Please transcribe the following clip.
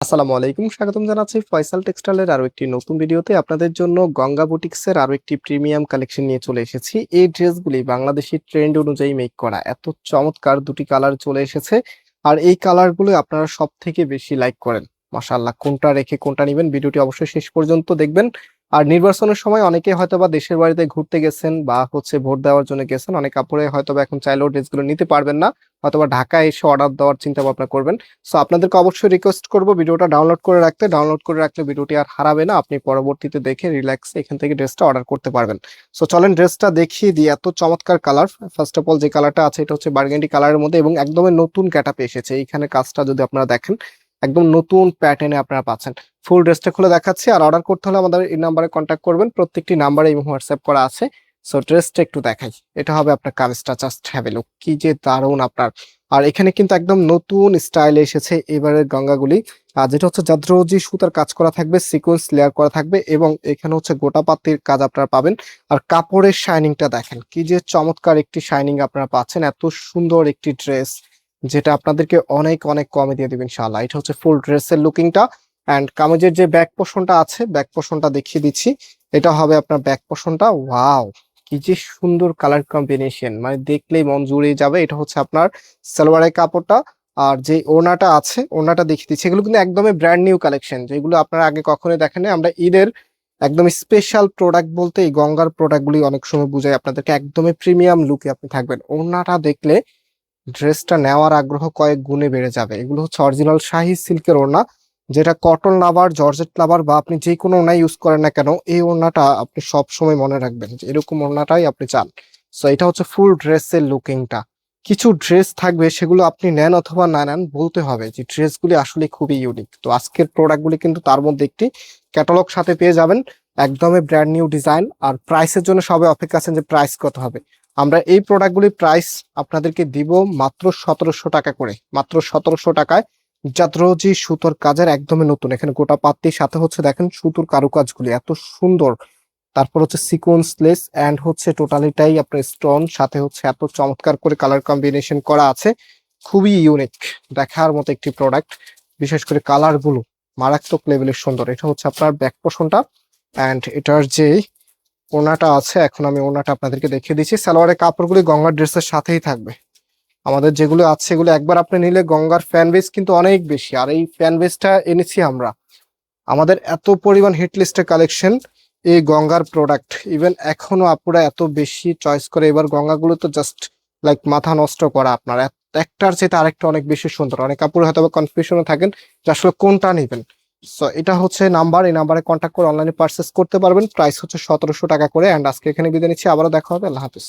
আসসালামু আলাইকুম, স্বাগতম জানাচ্ছি ফয়সাল টেক্সটাইলের আরো একটি নতুন ভিডিওতে। আপনাদের জন্য গঙ্গা বুটিক্সের আরো একটি প্রিমিয়াম কালেকশন নিয়ে চলে এসেছি। এই ড্রেসগুলি বাংলাদেশি ট্রেন্ড অনুযায়ী মেক করা, এত চমৎকার দুটি কালার চলে এসেছে। আর এই কালারগুলো আপনারা সব থেকে বেশি লাইক করেন। মাশাআল্লাহ, কোনটা রেখে কোনটা নেবেন ভিডিওটি অবশ্যই শেষ পর্যন্ত দেখবেন। আর নির্বাচনের সময় অনেকে হয়তোবা দেশের বাড়িতে ঘুরতে গেছেন বা ভোট দেওয়ার জন্য গেছেন, অনেক কাপড়ে হয়তোবা এখন চাইলেও ড্রেসগুলো নিতে পারবেন না, হয়তোবা ঢাকায় এসে অর্ডার দেওয়ার চিন্তা ভাবনা করবেন। সো আপনাদেরকে অবশ্যই রিকোয়েস্ট করব ভিডিওটা ডাউনলোড করে রাখতে। ডাউনলোড করে রাখলে ভিডিওটি আর হারাবে না, আপনি পরবর্তীতে দেখে রিল্যাক্স এখান থেকে ড্রেসটা অর্ডার করতে পারবেন। সো চলেন ড্রেসটা দেখিয়ে দিই। এত চমৎকার কালার। ফার্স্ট অফ অল যে কালারটা আছে এটা হচ্ছে বার্গেন্ডি কালারের মধ্যে এবং একদমই নতুন ক্যাটাপে এসেছে। এইখানে কাজটা যদি আপনারা দেখেন, একদম নতুন প্যাটার্নে আপনারা পাচ্ছেন। ফুল ড্রেসটা খুলে দেখাচ্ছি। আর অর্ডার করতে হলে আমাদের এই নাম্বারে কন্ট্যাক্ট করবেন, প্রত্যেকটি নাম্বারে এবং হোয়াটসঅ্যাপ করা আছে। সো ড্রেসটা একটু দেখাই। এটা হবে আপনার কামিজটা, জাস্ট হ্যাভ এ লুক, কি যে দারুণ আপনার। আর এখানে কিন্তু একদম নতুন স্টাইলে এসেছে এবারের গঙ্গাগুলি। আর যেটা হচ্ছে জাদ্রোজি সুতার কাজ করা থাকবে, সিকোয়েন্স লেয়ার করা থাকবে এবং এখানে হচ্ছে গোটা পাতির কাজ আপনারা পাবেন। আর কাপড়ের শাইনিংটা দেখেন, কি যে চমৎকার একটি শাইনিং আপনারা পাচ্ছেন। এত সুন্দর একটি ড্রেস যেটা আপনাদেরকে অনেক অনেক কমে দিয়ে দিবেন ইনশাআল্লাহ। এটা হচ্ছে ফুল ড্রেসের লুকিংটা। অ্যান্ড কামিজের যে ব্যাক পোর্শনটা আছে, ব্যাক পোর্শনটা দেখিয়ে দিচ্ছি। এটা হবে আপনার ব্যাক পোর্শনটা। ওয়াও, কি যে সুন্দর কালার কম্বিনেশন, মানে দেখলেই মন জুড়ে যাবে। এটা হচ্ছে আপনার সালোয়ারের কাপড়টা। আর যে ওড়নাটা আছে, ওড়নাটা দেখিয়ে দিচ্ছি। এগুলো কিন্তু একদমই ব্র্যান্ড নিউ কালেকশন, যেগুলো আপনারা আগে কখনোই দেখেন। আমরা ঈদের একদম স্পেশাল প্রোডাক্ট বলতে এই গঙ্গার প্রোডাক্টগুলি অনেক সময় বুঝাই আপনাদেরকে, একদমই প্রিমিয়াম লুকে আপনি থাকবেন। ওড়নাটা দেখলে ড্রেসটা নেওয়ার আগ্রহ কয়েক গুণে বেড়ে যাবে। এগুলো হচ্ছে অরিজিনাল শাহি সিল্কের ওড়না, যেটা কটন লাভার, জর্জেট লাভার বা আপনি যে কোনো ওড়না ইউজ করেন না কেন, এই ওড়নাটা আপনি সব সময় মনে রাখবেন যে এরকম ওড়নাটাই আপনি চান। সো এটা হচ্ছে ফুল ড্রেসের লুকিংটা। কিছু ড্রেস থাকবে সেগুলো আপনি নেন অথবা না নেন, বলতে হবে যে ড্রেসগুলি আসলে খুবই ইউনিক। তো আজকের প্রোডাক্টগুলি কিন্তু তার মধ্যে একটি। ক্যাটালগ সাথে পেয়ে যাবেন, একদমই ব্র্যান্ড নিউ ডিজাইন। আর প্রাইসের জন্য সবাই অপেক্ষা আছেন যে প্রাইস কত হবে। আমরা এই প্রোডাক্টগুলির প্রাইস আপনাদেরকে দিব মাত্র 1700 টাকা করে, মাত্র 1700 টাকায়। জাদ্রোজি সুতোর কাজের একদমই নতুন। এখানে গোটা পাত্তির সাথে হচ্ছে দেখেন সুতোর কারুকাজগুলি এত সুন্দর। তারপর হচ্ছে সিকোয়েন্স লেস এন্ড হচ্ছে টোটালিটাই আপনার স্টোন, সাথে হচ্ছে এত চমৎকার করে কালার কম্বিনেশন করা আছে। খুবই ইউনিক, দেখার মতো একটি প্রোডাক্ট। বিশেষ করে কালার গুলো মারাত্মক লেভেলের সুন্দর। এটা হচ্ছে আপনার ব্যাক পোর্শনটা। এন্ড এটার যে ওড়নাটা আছে, এখন আমি ওড়নাটা আপনাদেরকে দেখিয়ে দিচ্ছি। সালোয়ারের কাপড়গুলি গঙ্গার ড্রেসের সাথেই থাকবে। আমাদের যেগুলো আছে সেগুলো একবার আপনি নিলে গঙ্গার ফ্যান বেস কিন্তু অনেক বেশি। আর এই ফ্যান বেসটা এনেছি আমরা, আমাদের এত পরিমাণ হিট লিস্টের কালেকশন এই গঙ্গার প্রোডাক্ট। ইভেন এখনো আপুরা এত বেশি চয়েস করে, এবার গঙ্গাগুলো তো জাস্ট লাইক মাথা নষ্ট করা আপনার। একটার চেয়ে আরেকটা অনেক বেশি সুন্দর। অনেক আপুরা হয়তো কনফিউশনে থাকেন যে আসলে কোনটা নেবেন। সো এটা হচ্ছে নাম্বার, এই নাম্বারে কন্ট্যাক্ট করে অনলাইনে পারচেস করতে পারবেন। প্রাইস হচ্ছে 1700 টাকা করে। অ্যান্ড আজকে এখানে বিদায় নিচ্ছি, আবারও দেখা হবে। আল্লাহ হাফিজ।